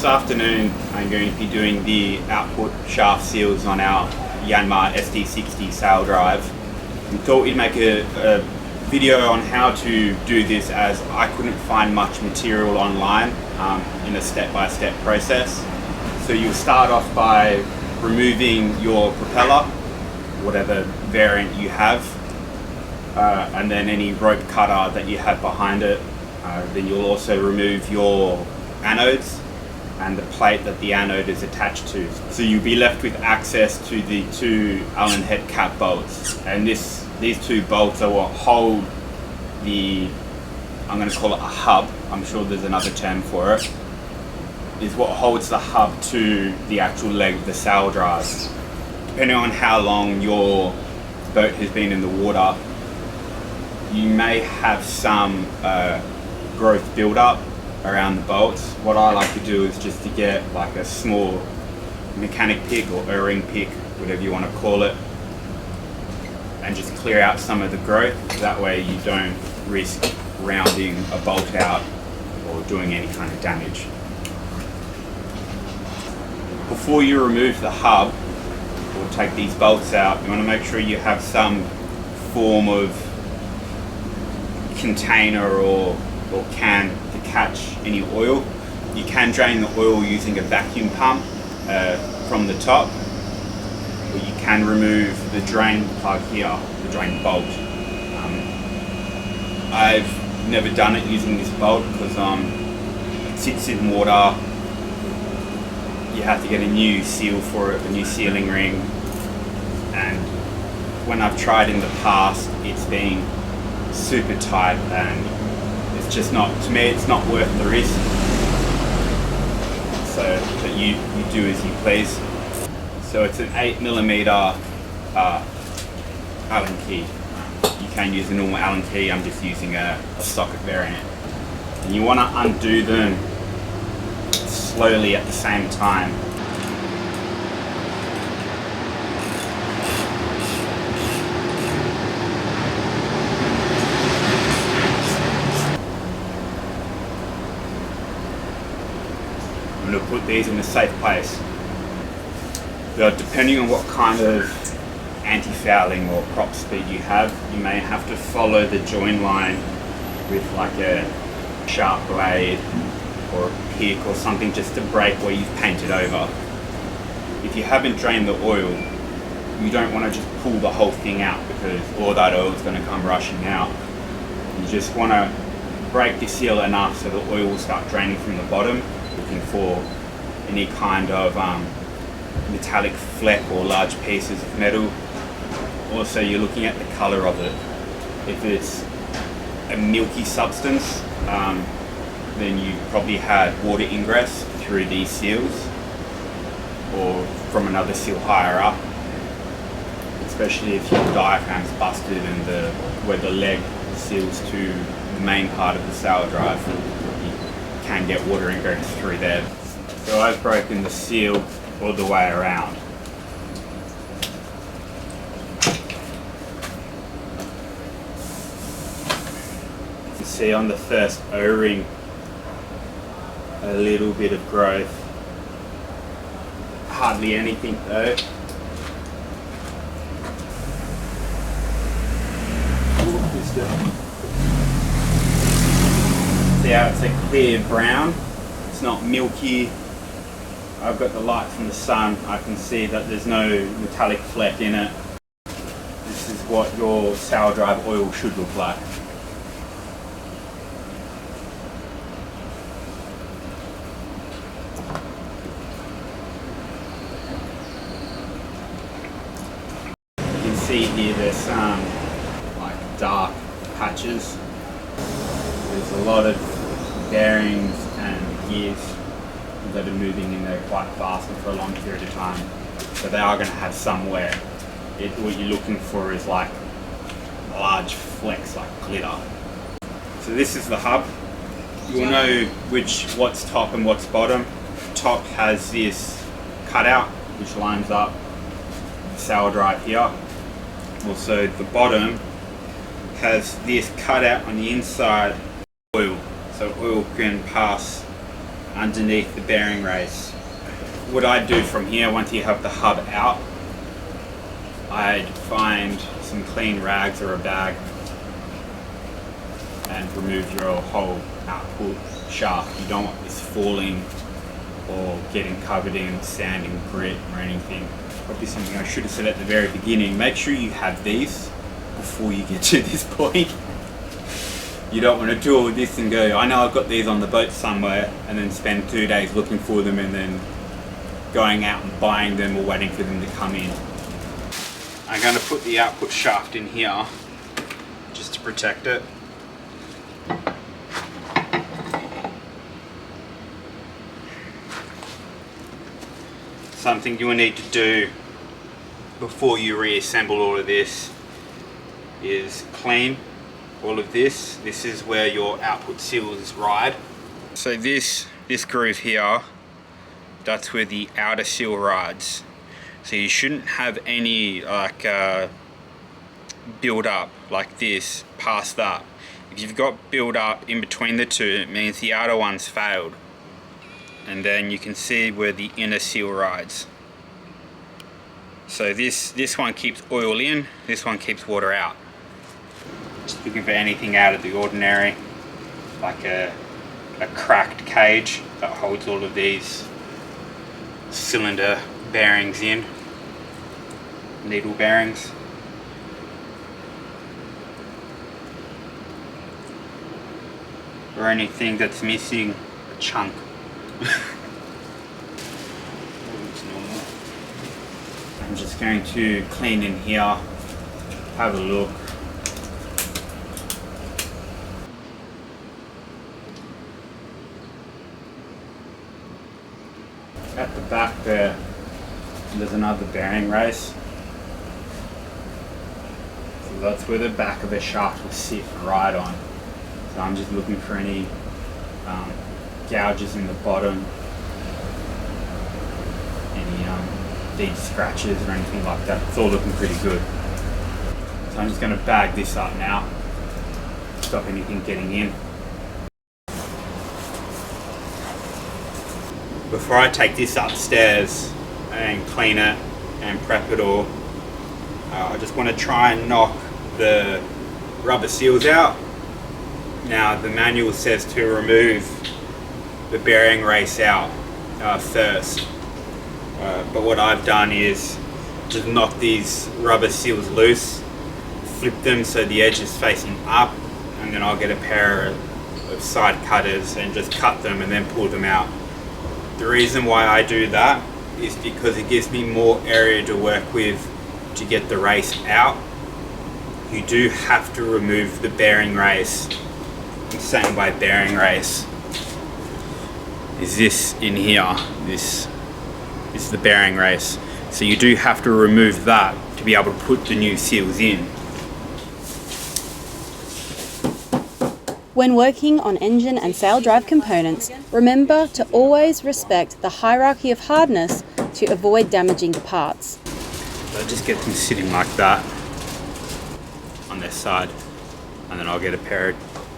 This afternoon I'm going to be doing the output shaft seals on our Yanmar SD60 Sail Drive. We thought we'd make a video on how to do this, as I couldn't find much material online in a step-by-step process. So you'll start off by removing your propeller, whatever variant you have, and then any rope cutter that you have behind it. Then you'll also remove your anodes and the plate that the anode is attached to. So you'll be left with access to the two Allen head cap bolts, and these two bolts are what hold the, I'm going to call it a hub, I'm sure there's another term for it, is what holds the hub to the actual leg of the sail drive. Depending on how long your boat has been in the water, you may have some growth build up around the bolts. What I like to do is just to get like a small mechanic pick or O-ring pick, whatever you want to call it, and just clear out some of the growth. That way you don't risk rounding a bolt out or doing any kind of damage. Before you remove the hub or take these bolts out, you want to make sure you have some form of container or can to catch any oil. You can drain the oil using a vacuum pump from the top, or you can remove the drain plug here, the drain bolt. I've never done it using this bolt because it sits in water. You have to get a new seal for it, a new sealing ring, and when I've tried in the past, it's been super tight, and it's just not, to me, it's not worth the risk. So, but you do as you please. So it's an 8mm Allen key. You can use a normal Allen key, I'm just using a socket variant. And you want to undo them slowly at the same time. I'm going to put these in a safe place. But depending on what kind of anti-fouling or prop speed you have, you may have to follow the join line with like a sharp blade or a pick or something just to break where you've painted over. If you haven't drained the oil, you don't want to just pull the whole thing out because all that oil is going to come rushing out. You just want to break the seal enough so the oil will start draining from the bottom, looking for any kind of metallic fleck or large pieces of metal. Also, you're looking at the color of it. If it's a milky substance, then you probably had water ingress through these seals or from another seal higher up, especially if your diaphragm's busted and where the leg seals to the main part of the sail drive, you can get water ingress through there. So I've broken the seal all the way around. You can see on the first O-ring a little bit of growth, hardly anything though. See how it's a clear brown, it's not milky. I've got the light from the sun, I can see that there's no metallic fleck in it. This is what your sail drive oil should look like. You can see here there's some like dark patches. There's a lot of bearings and gears that are moving in there quite fast and for a long period of time. So they are going to have some wear. What you're looking for is like large flecks, like glitter. So this is the hub. You'll know what's top and what's bottom. Top has this cutout which lines up the sail drive here. Also the bottom has this cutout on the inside, oil. So oil can pass underneath the bearing race. What I'd do from here, once you have the hub out, I'd find some clean rags or a bag and remove your whole output shaft. You don't want this falling or getting covered in sand and grit or anything. Probably something I should have said at the very beginning. Make sure you have these before you get to this point. You don't want to do all this and go, I know I've got these on the boat somewhere, and then spend 2 days looking for them and then going out and buying them or waiting for them to come in. I'm going to put the output shaft in here just to protect it. Something you will need to do before you reassemble all of this is clean all of this. This is where your output seals ride. So this groove here, that's where the outer seal rides. So you shouldn't have any like build up like this past that. If you've got build up in between the two, it means the outer one's failed. And then you can see where the inner seal rides. So this one keeps oil in, this one keeps water out. Just looking for anything out of the ordinary, like a cracked cage that holds all of these cylinder bearings in, needle bearings. Or anything that's missing a chunk. I'm just going to clean in here, have a look. At the back there's another bearing race. So that's where the back of the shaft will sit and ride on. So I'm just looking for any gouges in the bottom, any deep scratches or anything like that. It's all looking pretty good. So I'm just going to bag this up now, stop anything getting in. Before I take this upstairs and clean it and prep it all, I just want to try and knock the rubber seals out. Now the manual says to remove the bearing race out first, but what I've done is just knock these rubber seals loose, flip them so the edge is facing up, and then I'll get a pair of side cutters and just cut them and then pull them out. The reason why I do that is because it gives me more area to work with to get the race out. You do have to remove the bearing race. I'm saying by bearing race is this in here. This is the bearing race. So you do have to remove that to be able to put the new seals in. When working on engine and sail drive components, remember to always respect the hierarchy of hardness to avoid damaging the parts. So just get them sitting like that on their side, and then I'll get a pair of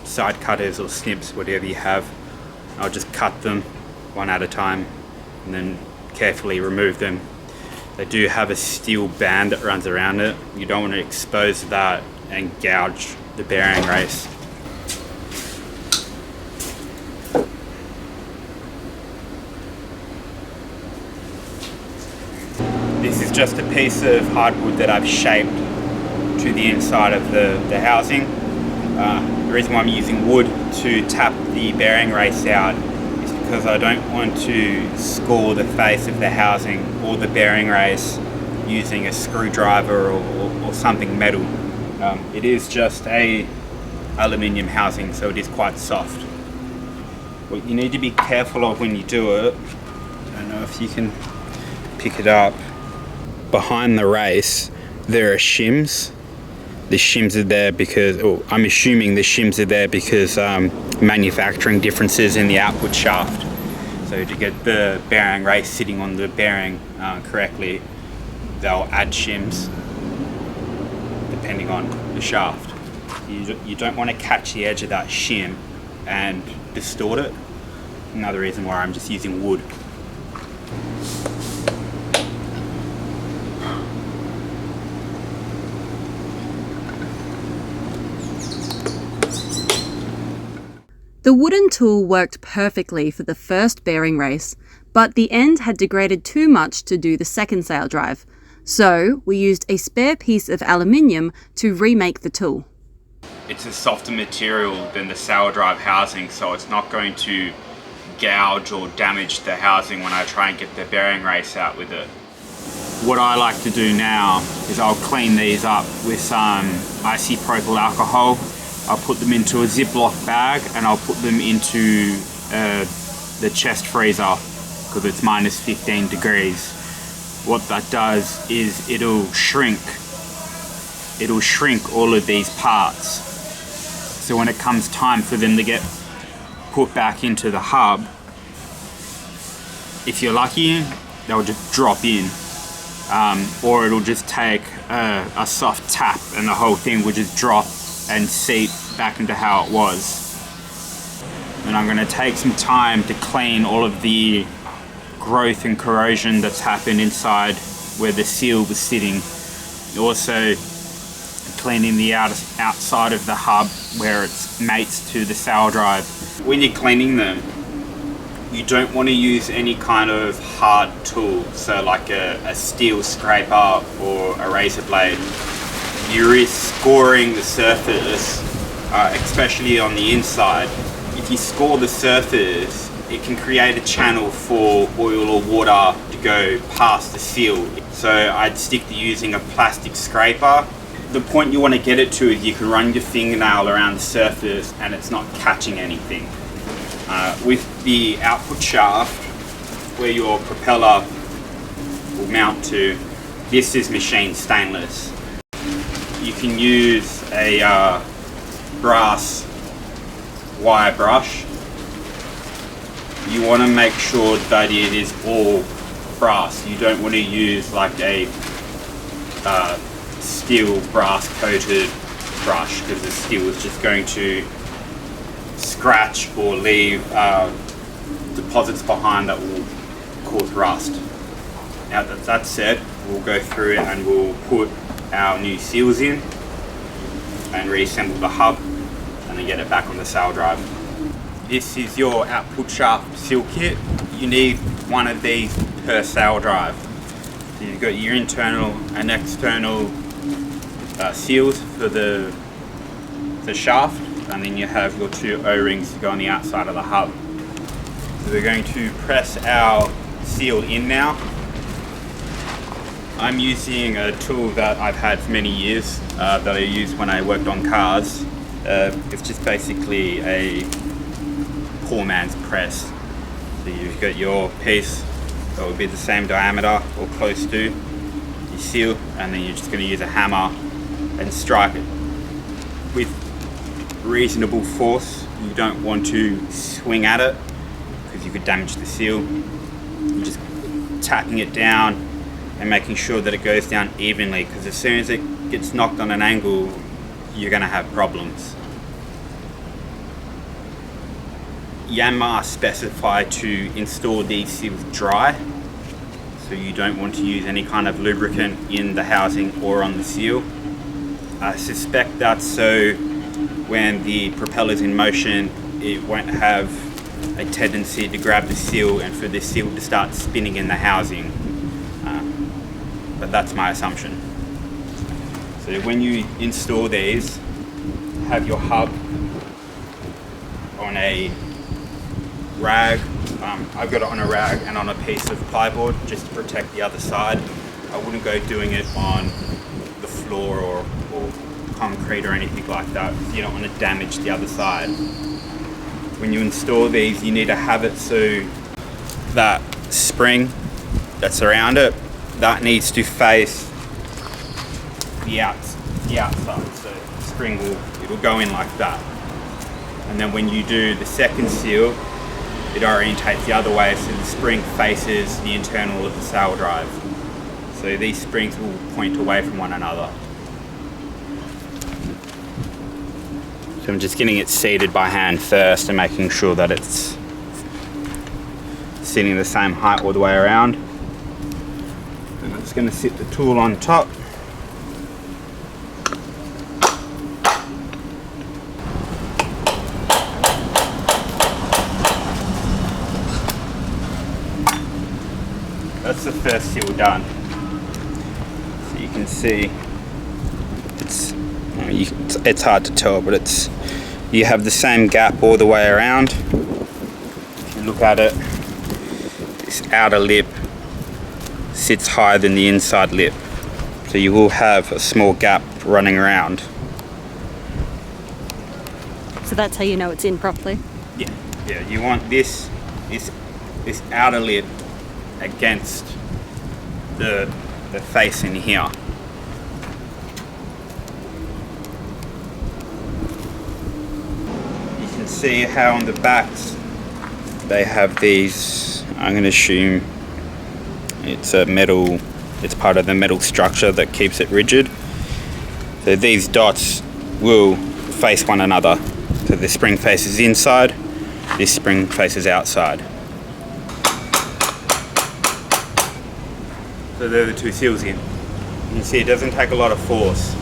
side cutters or snips, whatever you have. I'll just cut them one at a time and then carefully remove them. They do have a steel band that runs around it. You don't want to expose that and gouge the bearing race. This is just a piece of hardwood that I've shaped to the inside of the housing. The reason why I'm using wood to tap the bearing race out is because I don't want to score the face of the housing or the bearing race using a screwdriver or something metal. It is just a aluminium housing, so it is quite soft. What you need to be careful of when you do it, I don't know if you can pick it up, behind the race there are shims. The shims are there because, I'm assuming the shims are there because manufacturing differences in the output shaft. So to get the bearing race sitting on the bearing correctly, they'll add shims depending on the shaft. You don't want to catch the edge of that shim and distort it. another reason why I'm just using wood. The wooden tool worked perfectly for the first bearing race, but the end had degraded too much to do the second sail drive, so we used a spare piece of aluminium to remake the tool. It's a softer material than the sail drive housing, so it's not going to gouge or damage the housing when I try and get the bearing race out with it. What I like to do now is I'll clean these up with some isopropyl alcohol. I'll put them into a Ziploc bag and I'll put them into the chest freezer because it's minus 15 degrees. What that does is it'll shrink all of these parts. So when it comes time for them to get put back into the hub, if you're lucky, they'll just drop in. Or it'll just take a soft tap and the whole thing will just drop and seep back into how it was. And I'm going to take some time to clean all of the growth and corrosion that's happened inside where the seal was sitting. Also cleaning the outside of the hub where it mates to the sail drive. When you're cleaning them, you don't want to use any kind of hard tool, so like a steel scraper or a razor blade. You risk scoring the surface, especially on the inside. If you score the surface, it can create a channel for oil or water to go past the seal. So I'd stick to using a plastic scraper. The point you want to get it to is you can run your fingernail around the surface and it's not catching anything. With the output shaft, where your propeller will mount to, this is machined stainless. You can use a brass wire brush. You want to make sure that it is all brass. You don't want to use like a steel brass coated brush because the steel is just going to scratch or leave deposits behind that will cause rust. Now that said, we'll go through it and we'll put our new seals in and reassemble the hub and then get it back on the sail drive. This is your output shaft seal kit. You need one of these per sail drive. So you've got your internal and external seals for the shaft, and then you have your two O-rings to go on the outside of the hub. So we're going to press our seal in now. I'm using a tool that I've had for many years that I used when I worked on cars. It's just basically a poor man's press. So you've got your piece that will be the same diameter or close to your seal, and then you're just going to use a hammer and strike it with reasonable force. You don't want to swing at it because you could damage the seal. You're just tapping it down and making sure that it goes down evenly, because as soon as it gets knocked on an angle, you're going to have problems. Yanmar specify to install these seals dry, so you don't want to use any kind of lubricant in the housing or on the seal. I suspect that's so when the propeller's in motion, it won't have a tendency to grab the seal and for the seal to start spinning in the housing. But that's my assumption. So when you install these, have your hub on a rag. I've got it on a rag and on a piece of plywood just to protect the other side. I wouldn't go doing it on the floor or concrete or anything like that, because you don't want to damage the other side. When you install these, you need to have it so that spring that's around it, that needs to face the outside. So the spring it'll go in like that. And then when you do the second seal, it orientates the other way, so the spring faces the internal of the sail drive. So these springs will point away from one another. So I'm just getting it seated by hand first and making sure that it's sitting the same height all the way around. And I'm just going to sit the tool on top. That's the first seal done. So you can see it's hard to tell, but you have the same gap all the way around. If you look at it, this outer lip sits higher than the inside lip, so you will have a small gap running around. So that's how you know it's in properly? Yeah, you want this outer lip against the face in here. You can see how on the backs they have these, I'm going to assume it's part of the metal structure that keeps it rigid. So these dots will face one another. So the spring faces inside, this spring faces outside. So they're the two seals in. You can see it doesn't take a lot of force.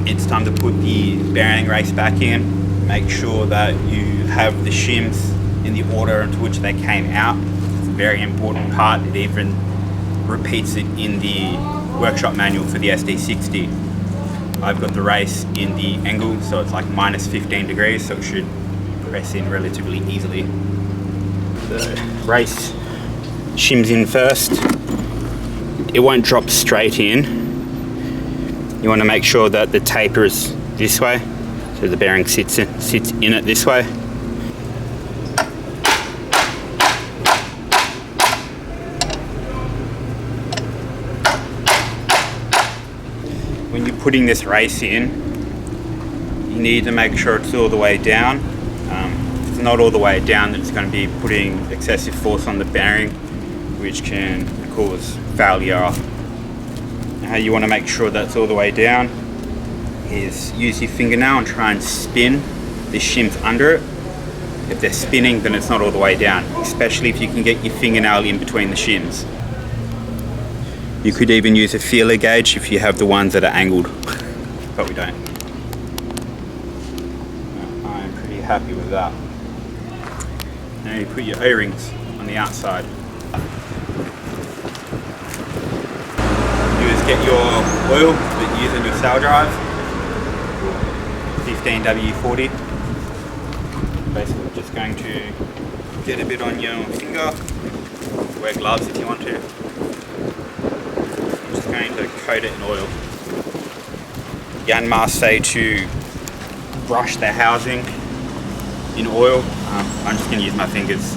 It's time to put the bearing race back in. Make sure that you have the shims in the order into which they came out. It's a very important part. It even repeats it in the workshop manual for the SD60. I've got the race in the angle, so it's like minus 15 degrees, so it should press in relatively easily. The race shims in first. It won't drop straight in. You want to make sure that the taper is this way, so the bearing sits in it this way. When you're putting this race in, you need to make sure it's all the way down. If it's not all the way down, then it's going to be putting excessive force on the bearing, which can cause failure. How you want to make sure that's all the way down is use your fingernail and try and spin the shims under it. If they're spinning, then it's not all the way down, especially if you can get your fingernail in between the shims. You could even use a feeler gauge if you have the ones that are angled, but we don't. I'm pretty happy with that. Now you put your O-rings on the outside. Get your oil that you use in your sail drive, 15W40. Basically just going to get a bit on your finger, wear gloves if you want to. I'm just going to coat it in oil. Yanmar say to brush the housing in oil. I'm just going to use my fingers.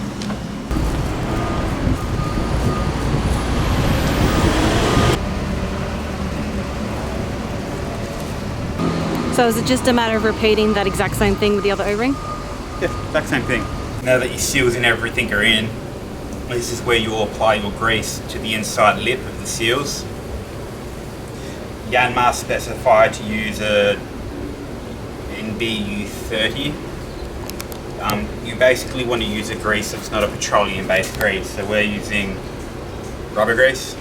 So is it just a matter of repeating that exact same thing with the other O-ring? Yeah, exact same thing. Now that your seals and everything are in, this is where you'll apply your grease to the inside lip of the seals. Yanmar specified to use a NBU30. You basically want to use a grease that's not a petroleum-based grease, so we're using rubber grease.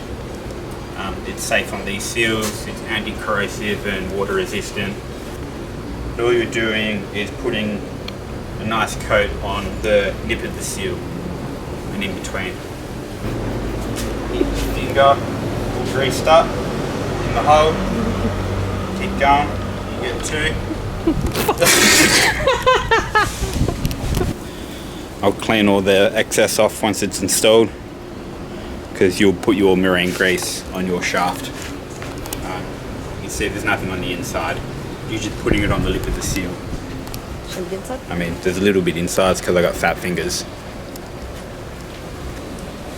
It's safe on these seals, it's anti-corrosive and water resistant. All you're doing is putting a nice coat on the lip of the seal and in between. Keep the finger all greased up in the hole. Keep going, you get two. I'll clean all the excess off once it's installed, because you'll put your marine grease on your shaft. You can see there's nothing on the inside. You're just putting it on the lip of the seal. Show me the inside? I mean, there's a little bit inside because I got fat fingers.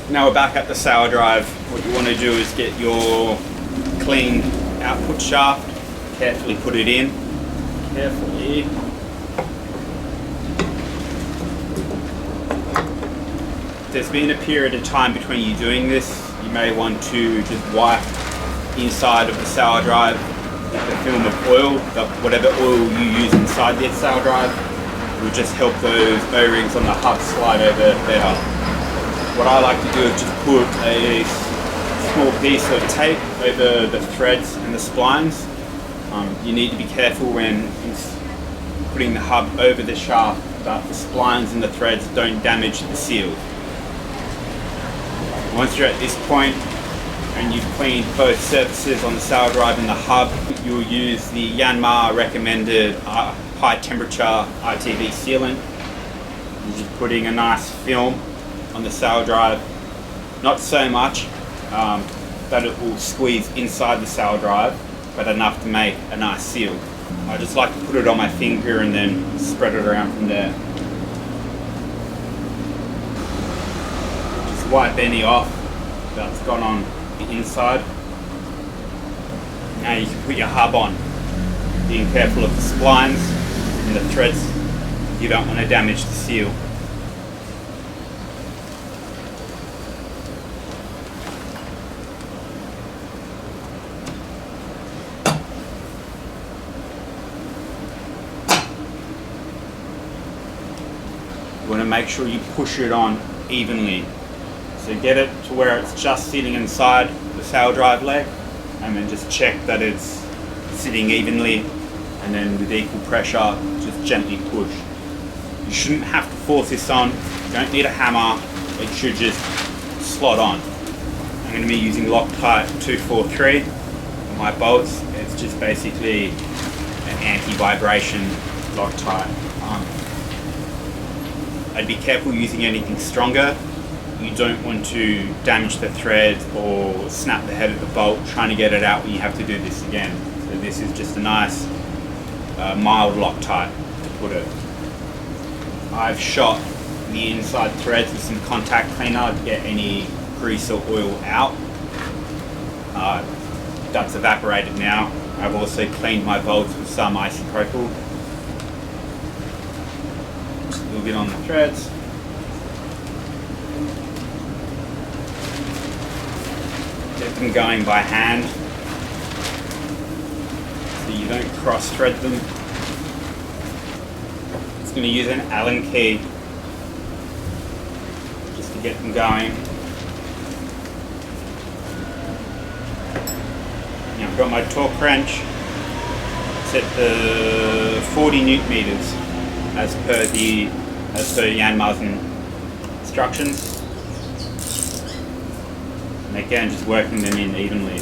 Now we're back at the sail drive. What you want to do is get your clean output shaft, carefully put it in. Carefully. There's been a period of time between you doing this. You may want to just wipe the inside of the sail drive with a film of oil. Whatever oil you use inside the sail drive will just help those O-rings on the hub slide over better. what I like to do is just put a small piece of tape over the threads and the splines. You need to be careful when putting the hub over the shaft that the splines and the threads don't damage the seal. Once you're at this point and you've cleaned both surfaces on the sail drive and the hub, you'll use the Yanmar recommended high temperature RTV sealant. You're just putting a nice film on the sail drive, not so much that it will squeeze inside the sail drive, but enough to make a nice seal. I just like to put it on my finger and then spread it around from there. Just wipe any off that's gone on the inside. Now you can put your hub on, being careful of the splines and the threads. You don't want to damage the seal. You want to make sure you push it on evenly. So get it to where it's just sitting inside the sail drive leg, and then just check that it's sitting evenly, and then with equal pressure just gently push. You shouldn't have to force this on, you don't need a hammer, it should just slot on. I'm going to be using Loctite 243 for my bolts. It's just basically an anti-vibration Loctite. I'd be careful using anything stronger. You don't want to damage the thread or snap the head of the bolt trying to get it out when you have to do this again. So this is just a nice mild Loctite to put it. I've shot the inside threads with some contact cleaner to get any grease or oil out. That's evaporated now. I've also cleaned my bolts with some isopropyl. Just a little bit on the threads. Get them going by hand so you don't cross thread them. Just going to use an Allen key just to get them going. Now I've got my torque wrench set to 40 newton meters as per Yanmar's instructions. And again, just working them in evenly.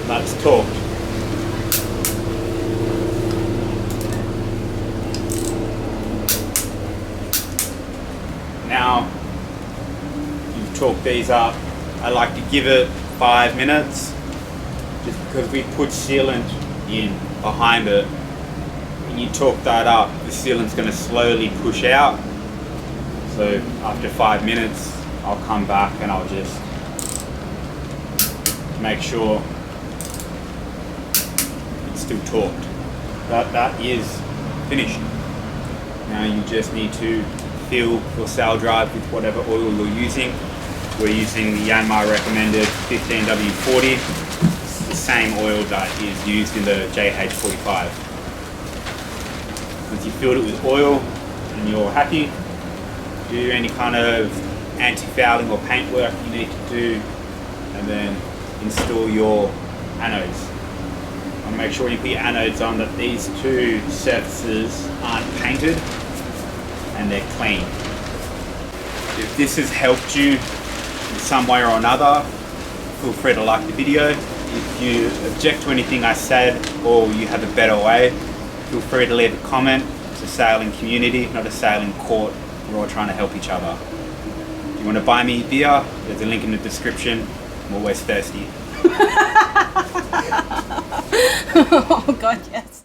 That's torqued. Now you've torqued these up. I like to give it 5 minutes, just because we put sealant in behind it. When you torque that up, the sealant's going to slowly push out. So after 5 minutes, I'll come back and I'll just make sure it's still torqued. That is finished. Now you just need to fill your sail drive with whatever oil you're using. We're using the Yanmar recommended 15W40. It's the same oil that is used in the JH45. Once you filled it with oil and you're happy, do any kind of anti-fouling or paint work you need to do, and then install your anodes. And make sure you put your anodes on that these two surfaces aren't painted and they're clean. If this has helped you in some way or another, feel free to like the video. If you object to anything I said or you have a better way, feel free to leave a comment. It's a sailing community, not a sailing court. We're all trying to help each other. If you want to buy me beer, there's a link in the description. I'm always thirsty. Oh God, yes.